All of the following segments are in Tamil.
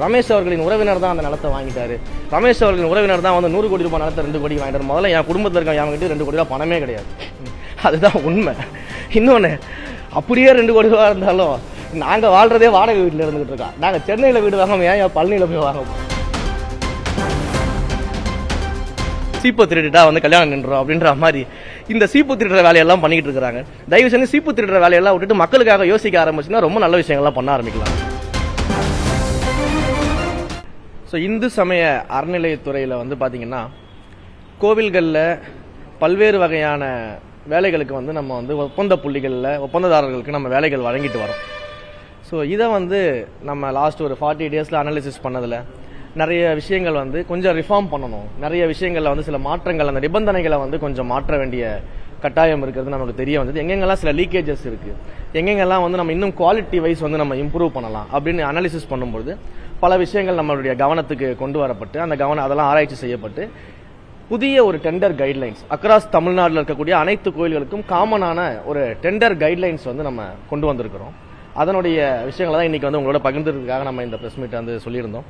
ரமேஷ் அவர்களின் உறவினர் தான் அந்த நிலத்தை வாங்கிட்டாரு. ரமேஷ் அவர்களின் உறவினர் தான் வந்து 100 கோடி ரூபாய் நிலத்தை 2 கோடி வாங்கிட்டாரு. முதல்ல என் குடும்பத்தில் இருக்க என்கிட்ட 2 கோடி ரூபாய் பணமே கிடையாது. அதுதான் உண்மை. இன்னொன்று, அப்படியே 2 கோடி ரூபா இருந்தாலும் நாங்கள் வாழ்றதே வாடகை வீட்டில் இருந்துகிட்டு இருக்கோம். நாங்கள் சென்னையில் வீடு வாங்காம ஏன் பழனியில் போய் வாங்க? சீப்பு திருடிட்டா வந்து கல்யாணம் நின்றோம் அப்படின்ற மாதிரி இந்த சீப்பு திருடுற வேலையெல்லாம் பண்ணிக்கிட்டு இருக்கிறாங்க. தயவு செஞ்சு சீப்பு திருடுற வேலையெல்லாம் விட்டுட்டு மக்களுக்காக யோசிக்க ஆரம்பிச்சுன்னா ரொம்ப நல்ல விஷயங்கள்லாம் பண்ண ஆரம்பிக்கலாம். ஸோ இந்து சமய அறநிலையத்துறையில் வந்து பார்த்தீங்கன்னா கோவில்களில் பல்வேறு வகையான வேலைகளுக்கு வந்து நம்ம வந்து ஒப்பந்த புள்ளிகளில் ஒப்பந்ததாரர்களுக்கு நம்ம வேலைகள் வழங்கிட்டு வரோம். ஸோ இதை வந்து நம்ம லாஸ்ட் ஒரு 40 டேஸில் அனாலிசிஸ் பண்ணதில் நிறைய விஷயங்கள் வந்து கொஞ்சம் ரிஃபார்ம் பண்ணணும். நிறைய விஷயங்களில் வந்து சில மாற்றங்கள், அந்த நிபந்தனைகளை வந்து கொஞ்சம் மாற்ற வேண்டிய கட்டாயம் இருக்கிறது நமக்கு தெரிய வந்தது. எங்கெங்கெல்லாம் சில லீக்கேஜஸ் இருக்குது, எங்கெங்கெல்லாம் வந்து நம்ம இன்னும் குவாலிட்டி வைஸ் வந்து நம்ம இம்ப்ரூவ் பண்ணலாம் அப்படின்னு அனாலிசிஸ் பண்ணும்போது பல விஷயங்கள் நம்மளுடைய கவனத்துக்கு கொண்டு வரப்பட்டு அதெல்லாம் ஆராய்ச்சி செய்யப்பட்டு புதிய ஒரு டெண்டர் கைட்லைன்ஸ் அக்ராஸ் தமிழ்நாட்டில் இருக்கக்கூடிய அனைத்து கோயில்களுக்கும் காமனான ஒரு டெண்டர் கைட்லைன்ஸ் வந்து நம்ம கொண்டு வந்திருக்கிறோம். அதனுடைய விஷயங்களை தான் இன்னைக்கு வந்து உங்களோட பகிர்ந்ததுக்காக நம்ம இந்த பிரஸ் மீட் வந்து சொல்லியிருந்தோம்.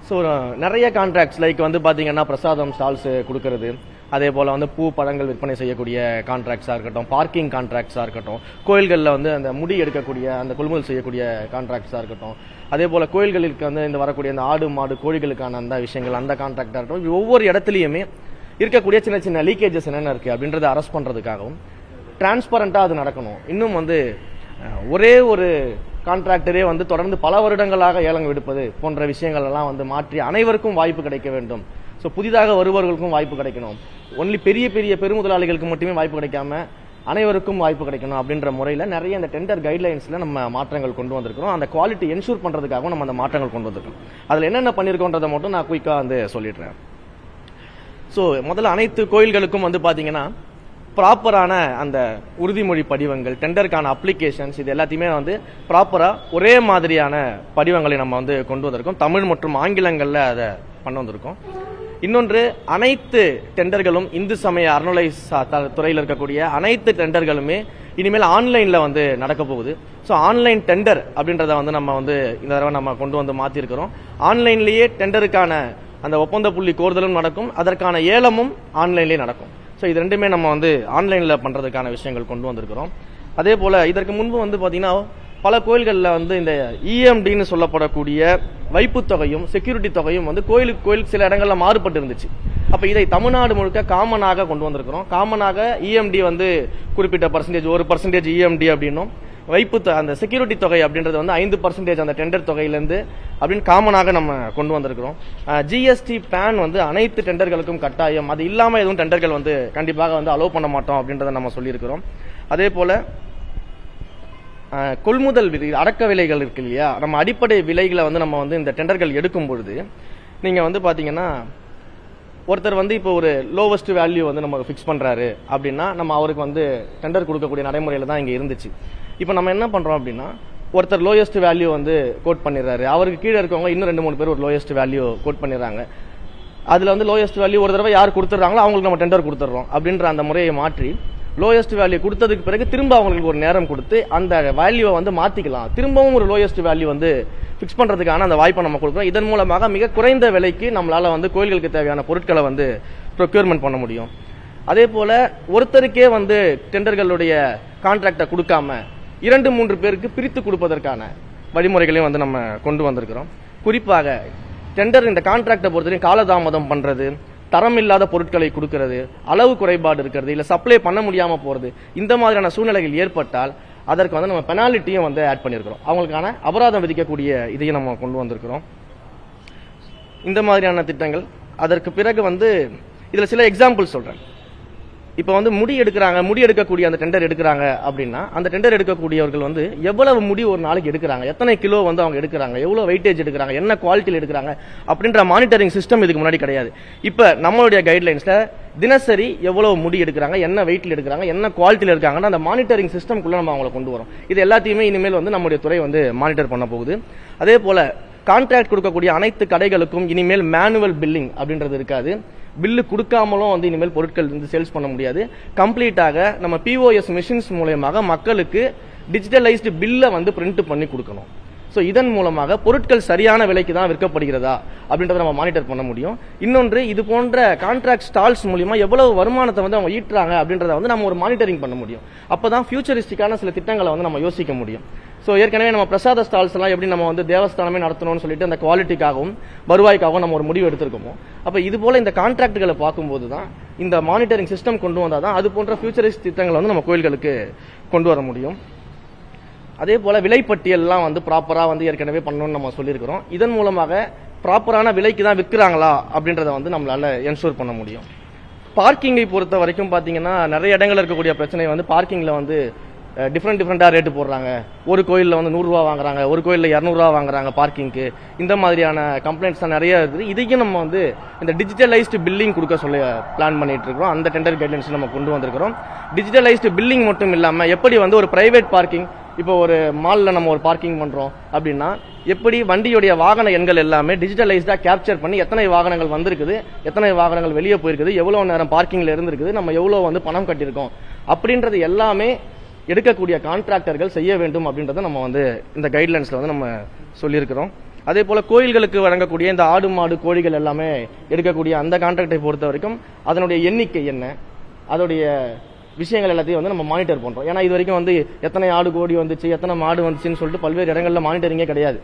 ஸோ நிறைய கான்ட்ராக்ட்ஸ் லைக் வந்து பார்த்தீங்கன்னா பிரசாதம் ஸ்டால்ஸ் கொடுக்கறது, அதே போல் வந்து பூ பழங்கள் விற்பனை செய்யக்கூடிய கான்ட்ராக்ட்ஸாக இருக்கட்டும், பார்க்கிங் கான்ட்ராக்ட்ஸாக இருக்கட்டும், கோயில்களில் வந்து அந்த முடி எடுக்கக்கூடிய அந்த கொள்முதல் செய்யக்கூடிய கான்ட்ராக்ட்ஸாக இருக்கட்டும், அதே போல் கோயில்களுக்கு வந்து இந்த வரக்கூடிய அந்த ஆடு மாடு கோழிகளுக்கான அந்த விஷயங்கள் அந்த கான்ட்ராக்டாக இருக்கட்டும், ஒவ்வொரு இடத்துலையுமே இருக்கக்கூடிய சின்ன சின்ன லீக்கேஜஸ் என்னென்ன இருக்குது அப்படின்றத அரெஸ்ட் பண்ணுறதுக்காகவும் டிரான்ஸ்பரண்டாக அது நடக்கணும். இன்னும் வந்து ஒரே ஒரு கான்ட்ராக்டரே வந்து தொடர்ந்து பல வருடங்களாக ஏலம் விடுப்பது போன்ற விஷயங்கள் எல்லாம் வந்து மாற்றி அனைவருக்கும் வாய்ப்பு கிடைக்க வேண்டும். ஸோ புதிதாக வருபவர்களுக்கும் வாய்ப்பு கிடைக்கணும். ஒன்லி பெரிய பெரிய பெருமுதலாளிகளுக்கு மட்டுமே வாய்ப்பு கிடைக்காம அனைவருக்கும் வாய்ப்பு கிடைக்கணும் அப்படின்ற முறையில் நிறைய இந்த டெண்டர் கைட்லைன்ஸில் நம்ம மாற்றங்கள் கொண்டு வந்திருக்கிறோம். அந்த குவாலிட்டி என்ஷூர் பண்ணுறதுக்காகவும் நம்ம அந்த மாற்றங்கள் கொண்டு வந்திருக்கோம். அதில் என்னென்ன பண்ணியிருக்கோன்றதை மட்டும் நான் குயிக்காக வந்து சொல்லிடுறேன். ஸோ முதல்ல அனைத்து கோயில்களுக்கும் வந்து பார்த்தீங்கன்னா ப்ராப்பரான அந்த உறுதிமொழி படிவங்கள், டெண்டருக்கான அப்ளிகேஷன்ஸ், இது எல்லாத்தையுமே வந்து ப்ராப்பராக ஒரே மாதிரியான படிவங்களை நம்ம வந்து கொண்டு வந்திருக்கோம். தமிழ் மற்றும் ஆங்கிலங்களில் அதை பண்ண வந்திருக்கோம். இன்னொன்று, அனைத்து டெண்டர்களும் இந்து சமய அறநிலை துறையில் இருக்கக்கூடிய அனைத்து டெண்டர்களுமே இனிமேல் ஆன்லைனில் வந்து நடக்க போகுது. ஸோ ஆன்லைன் டெண்டர் அப்படின்றத வந்து நம்ம வந்து இந்த தடவை நம்ம கொண்டு வந்து மாற்றிருக்கிறோம். ஆன்லைன்லேயே டெண்டருக்கான அந்த ஒப்பந்த புள்ளி கோருதலும் நடக்கும், அதற்கான ஏலமும் ஆன்லைன்லேயே நடக்கும். ஸோ இது ரெண்டுமே நம்ம வந்து ஆன்லைனில் பண்ணுறதுக்கான விஷயங்கள் கொண்டு வந்திருக்கிறோம். அதே போல் இதற்கு முன்பு வந்து பார்த்தீங்கன்னா பல கோயில்களில் வந்து இந்த இஎம்டின்னு சொல்லப்படக்கூடிய வைப்பு தொகையும் செக்யூரிட்டி தொகையும் வந்து கோயிலுக்கு சில இடங்களில் மாறுபட்டு இருந்துச்சு. அப்போ இதை தமிழ்நாடு முழுக்க காமனாக கொண்டு வந்திருக்கிறோம். காமனாக இஎம்டி வந்து குறிப்பிட்ட பர்சன்டேஜ் 1% இஎம்டி அப்படின்னும், வைப்பு அந்த செக்யூரிட்டி தொகை அப்படின்றது வந்து 5% அந்த டெண்டர் தொகையிலேருந்து அப்படின்னு காமனாக நம்ம கொண்டு வந்திருக்கிறோம். ஜிஎஸ்டி பேன் வந்து அனைத்து டெண்டர்களுக்கும் கட்டாயம், அது இல்லாமல் எதுவும் டெண்டர்கள் வந்து கண்டிப்பாக வந்து அலோவ் பண்ண மாட்டோம் அப்படின்றத நம்ம சொல்லியிருக்கிறோம். அதே போல் கொள்முதல் விலை, அடக்க விலைகள் இருக்கு இல்லையா, நம்ம அடிப்படை விலைகளை வந்து நம்ம வந்து இந்த டெண்டர்கள் எடுக்கும் பொழுது நீங்கள் வந்து பார்த்தீங்கன்னா ஒருத்தர் வந்து இப்போ ஒரு லோவஸ்ட் வேல்யூ வந்து நம்ம ஃபிக்ஸ் பண்ணுறாரு அப்படின்னா நம்ம அவருக்கு வந்து டெண்டர் கொடுக்கக்கூடிய நடைமுறையில் தான் இங்கே இருந்துச்சு. இப்போ நம்ம என்ன பண்ணுறோம் அப்படின்னா ஒருத்தர் லோயஸ்ட் வேல்யூ வந்து கோட் பண்ணிடுறாரு, அவருக்கு கீழே இருக்கவங்க இன்னும் 2-3 பேர் ஒரு லோயஸ்ட் வேல்யூ கோட் பண்ணிடுறாங்க. அதில் வந்து லோயஸ்ட் வேல்யூ ஒரு தடவை யார் கொடுத்துட்றாங்களோ அவங்களுக்கு நம்ம டெண்டர் கொடுத்துட்றோம் அப்படின்ற அந்த முறையை மாற்றி லோயஸ்ட் வேல்யூ கொடுத்ததுக்கு பிறகு திரும்ப அவங்களுக்கு ஒரு நேரம் கொடுத்து அந்த வேல்யூவை வந்து மாற்றிக்கலாம், திரும்பவும் ஒரு லோயஸ்ட் வேல்யூ வந்து ஃபிக்ஸ் பண்ணுறதுக்கான அந்த வாய்ப்பை நம்ம கொடுக்குறோம். இதன் மூலமாக மிக குறைந்த விலைக்கு நம்மளால் வந்து கோயில்களுக்கு தேவையான பொருட்களை வந்து ப்ரொக்யூர்மெண்ட் பண்ண முடியும். அதே போல் ஒருத்தருக்கே வந்து டெண்டர்களுடைய கான்ட்ராக்டை கொடுக்காம 2-3 பேருக்கு பிரித்து கொடுப்பதற்கான வழிமுறைகளையும் வந்து நம்ம கொண்டு வந்திருக்கிறோம். குறிப்பாக டெண்டர் இந்த கான்ட்ராக்டை பொறுத்தவரைக்கும் காலதாமதம் பண்ணுறது, தரம் இல்லாத பொருட்களை கொடுக்கறது, அளவு குறைபாடு இருக்கிறது, இல்லை சப்ளை பண்ண முடியாமல் போகிறது, இந்த மாதிரியான சூழ்நிலைகள் ஏற்பட்டால் அதற்கு வந்து நம்ம பெனாலிட்டியும் வந்து ஆட் பண்ணியிருக்கிறோம். அவங்களுக்கான அபராதம் விதிக்கக்கூடிய இதையும் நம்ம கொண்டு வந்திருக்கிறோம். இந்த மாதிரியான திட்டங்கள். அதற்கு பிறகு வந்து இதில் சில எக்ஸாம்பிள் சொல்கிறேன். இப்போ வந்து முடி எடுக்கக்கூடிய அந்த டெண்டர் எடுக்கிறாங்க அப்படின்னா அந்த டெண்டர் எடுக்கக்கூடியவர்கள் வந்து எவ்வளவு முடி ஒரு நாளைக்கு எடுக்கிறாங்க, எத்தனை கிலோ வந்து அவங்க எடுக்கிறாங்க, எவ்வளோ வெயிட்டேஜ் எடுக்கிறாங்க, என்ன குவாலிட்டியில் எடுக்கிறாங்க அப்படின்ற மானிட்டரிங் சிஸ்டம் இதுக்கு முன்னாடி கிடையாது. இப்போ நம்மளுடைய கைட்லைன்ஸில் தினசரி எவ்வளவு முடி எடுக்கிறாங்க, என்ன வெயிட்டில் எடுக்கிறாங்க, என்ன குவாலிட்டியில் இருக்காங்கன்னா அந்த மானிட்டரிங் சிஸ்டம்குள்ளே நம்ம அவங்களை கொண்டு வரோம். இது எல்லாத்தையுமே இனிமேல் வந்து நம்முடைய துறை வந்து மானிட்டர் பண்ண போகுது. அதே போல் கான்ட்ராக்ட் கொடுக்கக்கூடிய அனைத்து கடைகளுக்கும் இனிமேல் மேனுவல் பில்லிங் அப்படின்றது இருக்காது. பில்லு கொடுக்காமலும் வந்து இனிமேல் பொருட்கள் வந்து சேல்ஸ் பண்ண முடியாது. கம்ப்ளீட்டாக நம்ம பிஓஎஸ் மிஷின்ஸ் மூலமாக மக்களுக்கு டிஜிட்டலைஸ்டு பில்லை வந்து பிரிண்ட் பண்ணி கொடுக்கணும். ஸோ இதன் மூலமாக பொருட்கள் சரியான விலைக்கு தான் விற்கப்படுகிறதா அப்படின்றத நம்ம மானிட்டர் பண்ண முடியும். இன்னொன்று, இது போன்ற கான்ட்ராக்ட் ஸ்டால்ஸ் மூலியமா எவ்வளவு வருமானத்தை வந்து அவங்க ஈட்டுறாங்க அப்படின்றத வந்து நம்ம ஒரு மானிட்டரிங் பண்ண முடியும். அப்பதான் ஃபியூச்சரிஸ்டிக்கான சில திட்டங்களை வந்து நம்ம யோசிக்க முடியும். ஸோ ஏற்கனவே நம்ம பிரசாத ஸ்டால்ஸ் எல்லாம் எப்படி நம்ம வந்து தேவஸ்தானமே நடத்தணும்னு சொல்லிட்டு அந்த குவாலிட்டிக்காகவும் வருவாய்க்காகவும் நம்ம ஒரு முடிவு எடுத்திருக்கோமோ, அப்ப இது போல இந்த கான்ட்ராக்டுகளை பார்க்கும்போது தான் இந்த மானிட்டரிங் சிஸ்டம் கொண்டு வந்தால் தான் அது போன்ற ஃபியூச்சரிஸ்ட் திட்டங்களை வந்து நம்ம கோயில்களுக்கு கொண்டு வர முடியும். அதே போல விலைப்பட்டியல்லாம் வந்து ப்ராப்பரா வந்து ஏற்கனவே பண்ணணும்னு நம்ம சொல்லியிருக்கிறோம். இதன் மூலமாக ப்ராப்பரான விலைக்கு தான் விற்கிறாங்களா அப்படின்றத வந்து நம்மளால என்ஷூர் பண்ண முடியும். பார்க்கிங்கை பொறுத்த வரைக்கும் பாத்தீங்கன்னா நிறைய இடங்கள்ல இருக்கக்கூடிய பிரச்சனை வந்து பார்க்கிங்ல வந்து டிஃப்ரெண்டா ரேட்டு போடுறாங்க. ஒரு கோயிலில் வந்து 100 ரூபா வாங்குறாங்க, ஒரு கோயிலில் 200 ரூபா வாங்குறாங்க பார்க்கிங்க்கு. இந்த மாதிரியான கம்ப்ளைண்ட்ஸ் தான் நிறைய இருக்குது. இதையும் நம்ம வந்து இந்த டிஜிட்டலைஸ்டு பில்லிங் கொடுக்க சொல்லி பிளான் பண்ணிட்டு இருக்கிறோம். அந்த டெண்டர் கைட்லைன்ஸ் நம்ம கொண்டு வந்திருக்கிறோம். டிஜிட்டலைஸ்டு பில்லிங் மட்டும் இல்லாம எப்படி வந்து ஒரு பிரைவேட் பார்க்கிங், இப்போ ஒரு மால்ல நம்ம ஒரு பார்க்கிங் பண்றோம் அப்படின்னா எப்படி வண்டியுடைய வாகன எண்கள் எல்லாமே டிஜிட்டலைஸ்டா கேப்சர் பண்ணி எத்தனை வாகனங்கள் வந்திருக்குது, எத்தனை வாகனங்கள் வெளியே போயிருக்குது, எவ்வளவு நேரம் பார்க்கிங்ல இருந்திருக்குது, நம்ம எவ்வளவு வந்து பணம் கட்டியிருக்கோம் அப்படின்றது எல்லாமே எடுக்கக்கூடிய கான்ட்ராக்டர்கள் செய்ய வேண்டும் அப்படின்றத நம்ம வந்து இந்த கைட்லைன்ஸ்ல வந்து நம்ம சொல்லியிருக்கிறோம். அதே போல கோயில்களுக்கு வழங்கக்கூடிய இந்த ஆடு மாடு கோழிகள் எல்லாமே எடுக்கக்கூடிய அந்த கான்ட்ராக்டை பொறுத்த வரைக்கும் அதனுடைய எண்ணிக்கை என்ன, அதோடைய விஷயங்கள் எல்லாத்தையும் வந்து நம்ம மானிட்டர் பண்றோம். ஏன்னா இது வரைக்கும் வந்து எத்தனை ஆடு கோடி வந்துச்சு, எத்தனை மாடு வந்துச்சுன்னு சொல்லிட்டு பல்வேறு இடங்கள்ல மானிட்டரிங்கே கிடையாது.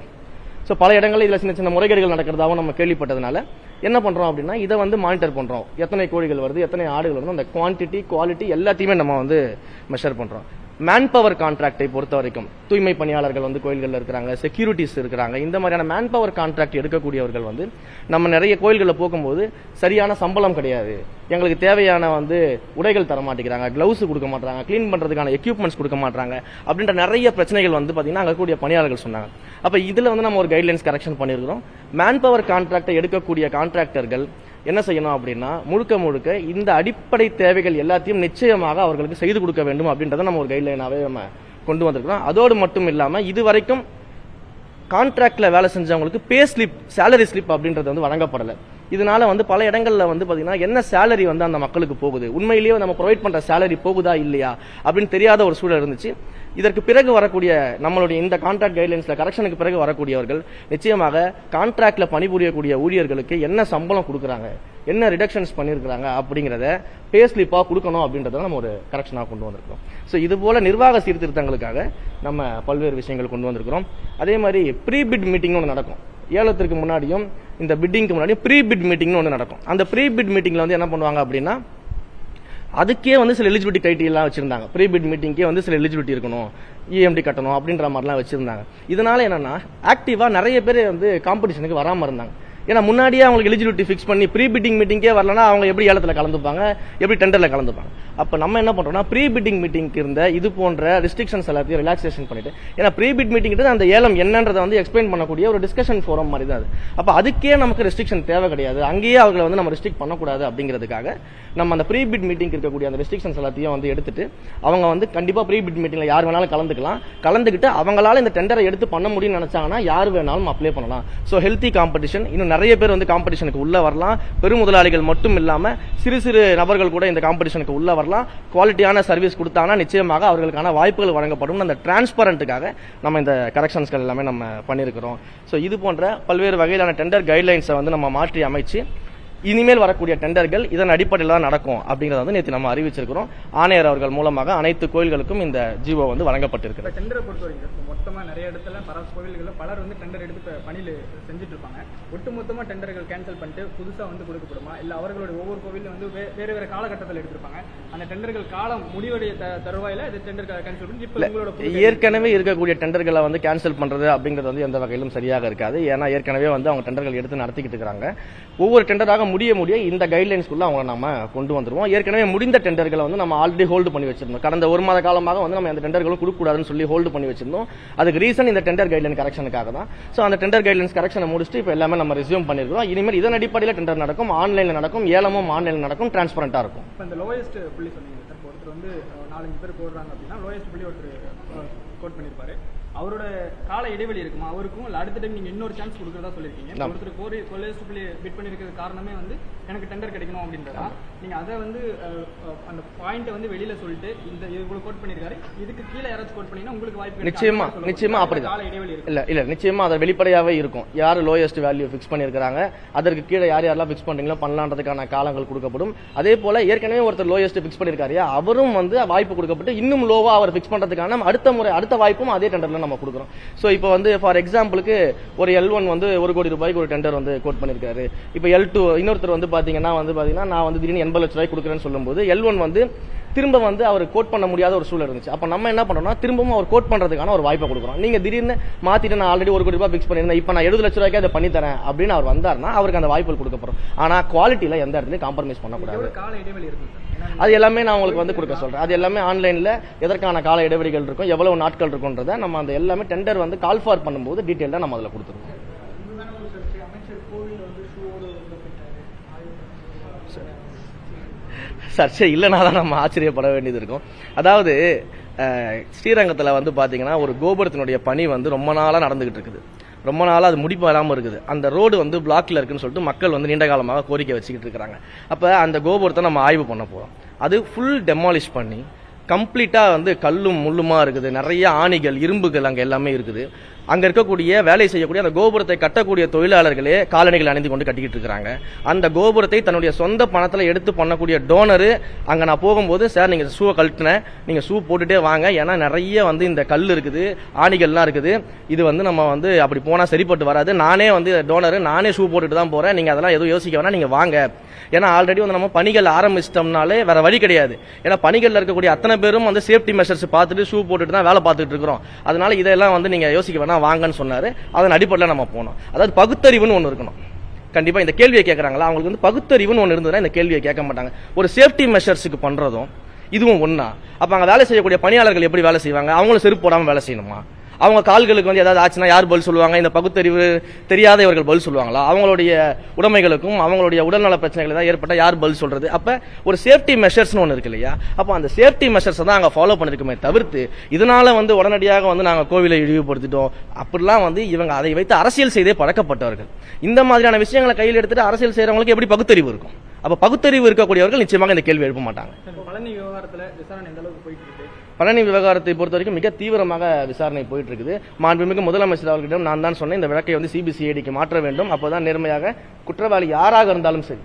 ஸோ பல இடங்களில் இதில் சின்ன சின்ன முறைகேடுகள் நடக்கிறதாகவும் நம்ம கேள்விப்பட்டதுனால என்ன பண்றோம் அப்படின்னா இதை வந்து மானிட்டர் பண்றோம். எத்தனை கோழிகள் வருது, எத்தனை ஆடுகள் வருது, அந்த குவான்டிட்டி குவாலிட்டி எல்லாத்தையுமே நம்ம வந்து மெஷர் பண்றோம். மேன் பவர் கான்ட்ராக்டை பொறுத்த வரைக்கும் தூய்மை பணியாளர்கள் வந்து கோயில்களில் இருக்கிறாங்க, செக்யூரிட்டிஸ் இருக்கிறாங்க. இந்த மாதிரியான மேன் பவர் கான்ட்ராக்ட் எடுக்கக்கூடியவர்கள் வந்து நம்ம நிறைய கோயில்களில் போகும்போது சரியான சம்பளம் கிடையாது, எங்களுக்கு தேவையான வந்து உடைகள் தர மாட்டேங்கிறாங்க, கிளவுஸ் கொடுக்க மாட்டாங்க, கிளீன் பண்றதுக்கான எக்யூப்மெண்ட்ஸ் கொடுக்க மாட்டாங்க அப்படின்ற நிறைய பிரச்சனைகள் வந்து பாத்தீங்கன்னா அங்க கூடிய பணியாளர்கள் சொன்னாங்க. அப்ப இதுல வந்து நம்ம ஒரு கைட்லைன்ஸ் கரெக்ஷன் பண்ணியிருக்கிறோம். மேன் பவர் கான்ட்ராக்டை எடுக்கக்கூடிய கான்ட்ராக்டர்கள் என்ன செய்யணும் அப்படின்னா முழுக்க முழுக்க இந்த அடிப்படை தேவைகள் எல்லாத்தையும் நிச்சயமாக அவர்களுக்கு செய்து கொடுக்க வேண்டும் அப்படின்றத நம்ம ஒரு கைட்லைனாவே நம்ம கொண்டு வந்திருக்கிறோம். அதோடு மட்டும் இல்லாம இதுவரைக்கும் கான்ட்ராக்ட்ல வேலை செஞ்சவங்களுக்கு பே ஸ்லிப், சேலரி ஸ்லிப் அப்படின்றது வந்து வழங்கப்படலை. இதனால வந்து பல இடங்கள்ல வந்து பாத்தீங்கன்னா என்ன சேலரி வந்து அந்த மக்களுக்கு போகுது, உண்மையிலேயே நம்ம ப்ரொவைட் பண்ற சேலரி போகுதா இல்லையா அப்படின்னு தெரியாத ஒரு சூழல் இருந்துச்சு. இதற்கு பிறகு வரக்கூடிய நம்மளுடைய இந்த கான்ட்ராக்ட் கைட்லைன்ஸ்ல கரெக்ஷனுக்கு பிறகு வரக்கூடியவர்கள் நிச்சயமாக கான்ட்ராக்ட்ல பணிபுரியக்கூடிய ஊழியர்களுக்கு என்ன சம்பளம் கொடுக்குறாங்க, என்ன ரிடக்ஷன்ஸ் பண்ணிருக்காங்க அப்படிங்கறத பே ஸ்லிப்பா கொடுக்கணும் அப்படின்றத நம்ம ஒரு கரெக்ஷனா கொண்டு வந்திருக்கோம். ஸோ இது போல நிர்வாக சீர்திருத்தங்களுக்காக நம்ம பல்வேறு விஷயங்கள் கொண்டு வந்திருக்கிறோம். அதே மாதிரி ப்ரீ பிட் மீட்டிங் ஒன்று நடக்கும். ஏலத்திற்கு முன்னாடியும் இந்த பிட்டிங்க்கு முன்னாடியும் ப்ரீ பிட் மீட்டிங்னு ஒன்று நடக்கும். அந்த ப்ரீ பிட் மீட்டிங்ல வந்து என்ன பண்ணுவாங்க அப்படின்னா அதுக்கே வந்து சில எலிஜிபிலிட்டி கிரைட்டீரியா வச்சிருந்தாங்க. ப்ரீ பிட் மீட்டிங்கே வந்து சில எலிஜிபிலிட்டி இருக்கணும், இஎம்டி கட்டணும் அப்படின்ற மாதிரிலாம் வச்சிருந்தாங்க. இதனால என்னன்னா ஆக்டிவா நிறைய பேர் வந்து காம்படிஷனுக்கு வராம இருந்தாங்க. ஏன்னா முன்னாடியே அவங்களுக்கு எலிஜிபிலிட்டி ஃபிக்ஸ் பண்ணி ப்ரீ பிட்டிங் மீட்டிங்கே வரலன்னா அவங்க எப்படி ஏலத்தில் கலந்துப்பாங்க, எப்படி டெண்டர்ல கலந்துப்பாங்க. அப்ப நம்ம என்ன பண்றோம்னா ப்ரீ பிட்டிங் மீட்டிங்க்கு இருந்த இது போன்ற ரெஸ்ட்ரிக்ஷன்ஸ் எல்லாத்தையும் ரிலாக்ஸேஷன் பண்ணிட்டு, ஏன்னா ப்ரீ பிட் மீட்டிங் அந்த ஏலம் என்னன்றதை வந்து எக்ஸ்பிளைன் பண்ணக்கூடிய ஒரு டிஸ்கஷன் ஃபோரம் மாதிரி தான் அது. அப்ப அதுக்கே நமக்கு ரெஸ்ட்ரிக்ஷன் தேவை கிடையாது, அங்கேயே அவங்களை வந்து நம்ம ரெஸ்ட்ரிக்ட் பண்ணக்கூடாது அப்படிங்கிறதுக்காக நம்ம அந்த ப்ரீ பிட் மீட்டிங் இருக்கக்கூடிய அந்த ரெஸ்ட்ரிக்ஷன்ஸ் எல்லாத்தையும் வந்து எடுத்துட்டு அவங்க வந்து கண்டிப்பா ப்ரீ பிட் மீட்டிங்ல யார் வேணாலும் கலந்துக்கலாம், கலந்துக்கிட்டு அவங்களால இந்த டெண்டரை எடுத்து பண்ண முடியும்னு நினைச்சாங்கன்னா யார் வேணாலும் அப்ளை பண்ணலாம். ஸோ ஹெல்த்தி காம்படிஷன், இன்னும் நிறைய பேர் வந்து காம்படிஷனுக்கு உள்ள வரலாம். பெருமுதலாளிகள் மட்டும் இல்லாம சிறு சிறு நபர்கள் கூட இந்த காம்படிஷனுக்கு உள்ள வரலாம். குவாலிட்டியான சர்வீஸ் கொடுத்தாங்கன்னா நிச்சயமாக அவர்களுக்கான வாய்ப்புகள் வழங்கப்படும். அந்த டிரான்ஸ்பரண்ட்டுக்காக நம்ம இந்த கரெக்ஷன்ஸ்கள் எல்லாமே நம்ம பண்ணியிருக்கிறோம். ஸோ இது போன்ற பல்வேறு வகையிலான டெண்டர் கைட்லைன்ஸை வந்து நம்ம மாற்றி அமைச்சு இனிமேல் வரக்கூடிய டெண்டர்கள் இதன் அடிப்படையில் தான் நடக்கும் அப்படிங்கறத வந்து நேற்று நம்ம அறிவிச்சிருக்கிறோம். ஆணையர் அவர்கள் மூலமாக அனைத்து கோயில்களுக்கும் இந்த ஜிஓ வந்து வழங்கப்பட்டிருக்கு. டெண்டரை பொறுத்த வரைக்கும் மொத்தமா நிறைய இடத்துல கோயில்களில் பலர் வந்து டெண்டர் எடுத்து பணியில் செஞ்சுட்டு இருப்பாங்க. ஒட்டுமொத்தமா டெண்டர்கள் கேன்சல் பண்ணிட்டு புதுசா வந்து கொடுக்கப்படுமா, இல்ல அவர்களுடைய ஒவ்வொரு கோவிலும் வந்து வேற வேற காலகட்டத்தில் எடுத்திருப்பாங்க, அந்த டெண்டர்கள் காலம் முடிவடைய தருவாயில டெண்டர் கேன்சல் பண்ணி இப்ப உங்களோட ஏற்கனவே இருக்கக்கூடிய டெண்டர்களை வந்து கேன்சல் பண்றது அப்படிங்கிறது வந்து எந்த வகையிலும் சரியாக இருக்காது. ஏன்னா ஏற்கனவே வந்து அவங்க டெண்டர்கள் எடுத்து நடத்திக்கிட்டு இருக்காங்க. ஒவ்வொரு டெண்டராக முடிய இந்த கைட்லைன்ஸ்குள்ள அவங்க நம்ம கொண்டு வந்துருவோம். ஏற்கனவே முடிந்த டெண்டர்களை வந்து நம்ம ஆல்ரெடி ஹோல்டு பண்ணி வச்சிருந்தோம். கடந்த ஒரு மாத காலமாக வந்து நம்ம அந்த டெண்டர்களும் கொடுக்க கூடாதுன்னு சொல்லி ஹோல்டு பண்ணி வச்சிருந்தோம். அதுக்கு ரீசன் இந்த டெண்டர் கைட்லைன் கரெக்ஷனுக்காக தான். சோ அந்த டெண்டர் கைட்லைன்ஸ் கரெக்ஷனை முடிச்சுட்டு இப்ப எல்லாமே நம்ம ரெஸ்யூம் பண்ணிருக்கோம். இனிமேல் இதன் அடிப்படையில் டெண்டர் நடக்கும், ஆன்லைன்ல நடக்கும், ஏலமும் ஆன்லைன்ல நடக்கும், டிரான்ஸ்பரண்டா இருக்கும். இந்த லோயஸ்ட் புள்ளி சொன்னீங்க சார், ஒருத்தர் வந்து 4-5 பேர் போடுறாங்க அப்படின்னா லோயஸ்ட் புள்ளி ஒருத்தர் கோட் பண்ணிருப்பாரு. அவரோட கால இடைவெளி இருக்குமா அவருக்கும் இல்லை அடுத்த டைம் நீங்கள் இன்னொரு சான்ஸ் கொடுக்குறதா சொல்லியிருக்கீங்க. ஒருத்தர் கொலேஜ் பிட் பண்ணியிருக்கிறது காரணமே வந்து எனக்கு டெண்டர் கிடைக்கணும் அப்படின்றதா. நீங்கள் அதை வந்து அந்த பாயிண்ட்டை வந்து வெளியில சொல்லிட்டு இந்த இவ்வளோ கோட் பண்ணியிருக்காரு, இதுக்கு கீழே யாராச்சும் கோட் பண்ணீங்கன்னா உங்களுக்கு வாய்ப்பு நிச்சயமா அப்படிதான். கால இடைவெளி இல்ல நிச்சயமா அதை வெளிப்படையாவே இருக்கும். யார் லோயஸ்ட் வேல்யூ ஃபிக்ஸ் பண்ணியிருக்காங்க, அதற்கு கீழே யாரெல்லாம் ஃபிக்ஸ் பண்றீங்களோ பண்ணலான்றதுக்கான காலங்கள் கொடுக்கப்படும். அதே போல ஏற்கனவே ஒருத்தர் லோயஸ்ட் ஃபிக்ஸ் பண்ணியிருக்காரு, அவரும் வந்து வாய்ப்பு கொடுக்கப்பட்டு இன்னும் லோவா அவர் ஃபிக்ஸ் பண்றதுக்கான அடுத்த வாய்ப்பும் அதே டெண்டர்ல நம்ம கொடுக்குறோம். சோ இப்போ வந்து ஃபார் எக்ஸாம்பிளுக்கு ஒரு L1 வந்து 1 கோடி ரூபாய்க்கு ஒரு டெண்டர் வந்து கோட் பண்ணிருக்காரு. இப்போ L2 இன்னொருத்தர் வந்து பாத்தீங்கன்னா நான் வந்து திடீர்னு 80 லட்சம் ரூபாய் கொடுக்குறேன்னு சொல்லும்போது L1 வந்து திரும்ப வந்து அவர் கோட் பண்ண முடியாத ஒரு சூழல் இருந்துச்சு. அப்ப நம்ம என்ன பண்றோம்னா திரும்பவும் அவர் கோட் பண்றதுக்கான ஒரு வாய்ப்பை கொடுக்குறோம். நீங்க திடீர்னு மாத்திட்டு நான் ஆல்ரெடி 1 கோடி ரூபாய் ஃபிக்ஸ் பண்ணிருந்தேன், இப்போ நான் 70 லட்சம் ரூபாய்க்கு அதை பண்ணி தரேன் அப்படின்னு அவர் வந்தாருன்னா அவருக்கு அந்த வாய்ப்புகள் கொடுக்கப்படும். ஆனா குவாலிட்டியில எந்த இடத்துலயும் காம்ப்ரமைஸ் பண்ணக்கூடாது. கால இடைவெளி இருக்கு அது எல்லாமே நான் உங்களுக்கு வந்து கொடுக்க சொல்றேன். அது எல்லாமே ஆன்லைன்ல எதற்கான கால இடைவெளிகள் இருக்கும், எவ்வளவு நாட்கள் இருக்கும்ன்றத நம்ம அந்த எல்லாமே டெண்டர் வந்து கால் ஃபார் பண்ணும்போது டீடைலா நம்ம அதுல கொடுத்துருவோம். சர்ச்சை இல்லைனா தான் நம்ம ஆச்சரியப்பட வேண்டியது இருக்கும். அதாவது ஸ்ரீரங்கத்தில் வந்து பார்த்தீங்கன்னா ஒரு கோபுரத்தினுடைய பணி வந்து ரொம்ப நாளாக நடந்துகிட்டு இருக்குது. ரொம்ப நாளாக அது முடிப்பு வராமல் இருக்குது. அந்த ரோடு வந்து பிளாக்ல இருக்குன்னு சொல்லிட்டு மக்கள் வந்து நீண்ட காலமாக கோரிக்கை வச்சுக்கிட்டு இருக்கிறாங்க. அப்போ அந்த கோபுரத்தை நம்ம ஆய்வு பண்ண போகிறோம். அது ஃபுல் டெமாலிஷ் பண்ணி கம்ப்ளீட்டாக வந்து கல்லும் முள்ளுமா இருக்குது, நிறைய ஆணிகள் இரும்புகள் அங்கே எல்லாமே இருக்குது. அங்க இருக்கக்கூடிய வேலை செய்யக்கூடிய அந்த கோபுரத்தை கட்டக்கூடிய தொழிலாளர்களே காலணிகள் அணிந்து கொண்டு கட்டிக்கிட்டு இருக்காங்க. அந்த கோபுரத்தை தன்னுடைய சொந்த பணத்துல எடுத்து பண்ணக்கூடிய டோனரு அங்க நான் போகும்போது, சார் நீங்க ஷூவை கழட்டினேன், நீங்க ஷூ போட்டுட்டே வாங்க, ஏன்னா நிறைய வந்து இந்த கல் இருக்குது, ஆணிகள்லாம் இருக்குது, இது வந்து நம்ம வந்து அப்படி போனா சரிப்பட்டு வராது, நானே வந்து டோனரு நானே ஷூ போட்டுட்டு தான் போறேன், நீங்க அதெல்லாம் எதுவும் யோசிக்க வேணா, நீங்க வாங்க. ஏன்னா ஆல்ரெடி வந்து நம்ம பணிகள் ஆரம்பிச்சிட்டோம்னாலே வேற வழி கிடையாது. ஏன்னா பணிகள்ல இருக்கக்கூடிய அத்தனை பேரும் வந்து சேஃப்டி மெஷர்ஸ் பார்த்துட்டு ஷூ போட்டுட்டு தான் வேலை பார்த்துட்டு இருக்கிறோம். அதனால இதெல்லாம் வந்து நீங்க யோசிக்க வேணா, வாங்கன்னு சொன்னாரு. அதன் அடிப்படையில் நம்ம போனோம். அதாவது பகுத்தறிவுன்னு ஒன்று இருக்கணும். கண்டிப்பா இந்த கேள்வியை கேட்கறாங்களா, அவங்களுக்கு வந்து பகுத்தறிவுன்னு ஒன்று இருந்ததுன்னா இந்த கேள்வியை கேட்க மாட்டாங்க. ஒரு சேஃப்டி மெஷர்ஸுக்கு பண்றதும் இதுவும் ஒண்ணா? அப்ப அங்க வேலை செய்யக்கூடிய பணியாளர்கள் எப்படி வேலை செய்வாங்க? அவங்களும் செருப்பு போடாம வேலை செய்யணுமா? அவங்க கால்களுக்கு வந்து ஏதாவது ஆச்சுன்னா யார் பதில் சொல்லுவாங்க? இந்த பகுத்தறிவு தெரியாத இவர்கள் பதில் சொல்லுவாங்களா? அவங்களுடைய உடைமைகளுக்கும் அவங்களுடைய உடல்நல பிரச்சனைகள் ஏதாவது ஏற்பட்டா யார் பதில் சொல்றது? அப்ப ஒரு சேஃப்டி மெஷர்ஸ்னு ஒன்று இருக்கு இல்லையா? அப்ப அந்த சேஃப்டி மெஷர்ஸ் தான் அங்க ஃபாலோ பண்ணிருக்குமே தவிர்த்து இதனால வந்து உடனடியாக வந்து நாங்க கோவிலை இழிவுபடுத்திட்டோம் அப்படிலாம் வந்து இவங்க அதை வைத்து அரசியல் செய்தே பழக்கப்பட்டவர்கள். இந்த மாதிரியான விஷயங்களை கையில் எடுத்துட்டு அரசியல் செய்யறவங்களுக்கு எப்படி பகுத்தறிவு இருக்கும்? அப்ப பகுத்தறிவு இருக்கக்கூடியவர்கள் நிச்சயமாக இந்த கேள்வி எழுப்ப மாட்டாங்க. பழனி விவகாரத்துல விசாரணை எந்த அளவுக்கு போயிட்டு இருக்கு? பழனி விவகாரத்தை பொறுத்த வரைக்கும் மிக தீவிரமாக விசாரணை போயிட்டு இருக்குது. மாண்புமிகு முதலமைச்சர் அவர்களிடம் நான் தான் சொன்னேன், இந்த வழக்கை வந்து சிபிசிஐடிக்கு மாற்ற வேண்டும். அப்போதான் நேர்மையாக குற்றவாளி யாராக இருந்தாலும் சரி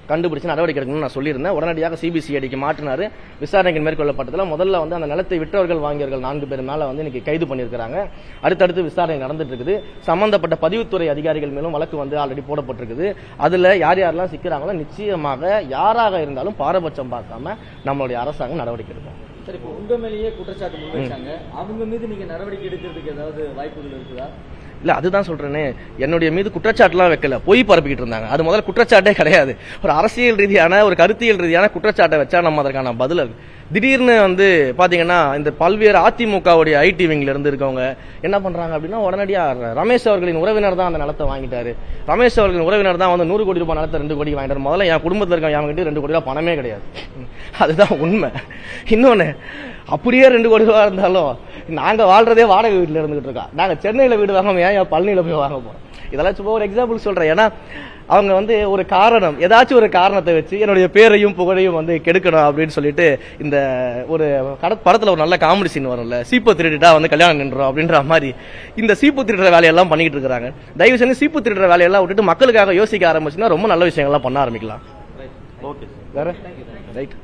கண்டுபிடிச்சு நடவடிக்கை எடுக்கணும்னு நான் சொல்லியிருந்தேன். உடனடியாக சிபிசிஐடிக்கு மாற்றினாரு. விசாரணைகள் மேற்கொள்ளப்பட்டதுல முதல்ல வந்து அந்த நிலத்தை விற்றவர்கள் வாங்கியவர்கள் 4 பேர் மேல வந்து இன்னைக்கு கைது பண்ணியிருக்காங்க. அடுத்தடுத்து விசாரணை நடந்துட்டு இருக்குது. சம்பந்தப்பட்ட பதிவுத்துறை அதிகாரிகள் மேலும் வழக்கு வந்து ஆல்ரெடி போடப்பட்டிருக்குது. அதுல யார் யாரெல்லாம் சிக்கிறாங்களோ நிச்சயமாக யாராக இருந்தாலும் பாரபட்சம் பார்க்காம நம்மளுடைய அரசாங்கம் நடவடிக்கை எடுக்கும். சரி, இப்போ உங்க மேலேயே குற்றச்சாட்டு முன்வைச்சாங்க, அவங்க மீது நீங்க நடவடிக்கை எடுக்கிறதுக்கு ஏதாவது வாய்ப்புகள் இருக்குதா? இல்ல, அதுதான் சொல்றேனே, என்னுடைய மீது குற்றச்சாட்டுலாம் வைக்கல, பொய் பரப்பிக்கிட்டு இருந்தாங்க. அது முதல்ல குற்றச்சாட்டே கிடையாது. ஒரு அரசியல் ரீதியான ஒரு கருத்தியல் ரீதியான குற்றச்சாட்டை வச்சா நம்ம அதற்கான பதில் திடீர்னு வந்து பாத்தீங்கன்னா இந்த பல்வேறு அதிமுகவுடைய ஐடி விங்ல இருந்து இருக்கவங்க என்ன பண்றாங்க அப்படின்னா, உடனடியா ரமேஷ் அவர்களின் உறவினர் தான் அந்த நிலத்தை வாங்கிட்டாரு, ரமேஷ் அவர்களின் உறவினர் தான் வந்து 100 கோடி ரூபாய் நிலத்தை 2 கோடி வாங்கிட்டாரு. முதல்ல என் குடும்பத்தில் இருக்க என்கிட்ட 2 கோடி ரூபாய் பணமே கிடையாது. அதுதான் உண்மை. இன்னொன்னு, அப்படியே 2 கோடி ரூபாய் இருந்தாலும் நாங்க வாழ்றதே வாடகை வீட்டுல இருந்துகிட்டு இருக்கோம். நாங்க சென்னையில வீடு வாங்காம ஏன் பழனியில போய் வாங்க போறோம்? இதெல்லாம் சும்மா ஒரு எக்ஸாம்பிள் சொல்றேன். ஏன்னா அவங்க வந்து ஒரு காரணம், ஏதாச்சும் ஒரு காரணத்தை வச்சு என்னுடைய பேரையும் புகழையும் வந்து கெடுக்கணும் அப்படின்னு சொல்லிட்டு, இந்த ஒரு படத்துல ஒரு நல்ல காமெடி சீன் வரும்ல, சீப்பு திருடிட்டா வந்து கல்யாணம் நின்றோம் அப்படின்ற மாதிரி இந்த சீப்பு திருடுற வேலையெல்லாம் பண்ணிட்டு இருக்காங்க. தயவு செஞ்சு சீப்பு திருடுற வேலையெல்லாம் விட்டுட்டு மக்களுக்காக யோசிக்க ஆரம்பிச்சுன்னா ரொம்ப நல்ல விஷயங்கள்லாம் பண்ண ஆரம்பிக்கலாம். ஓகே, வேற ரைட்.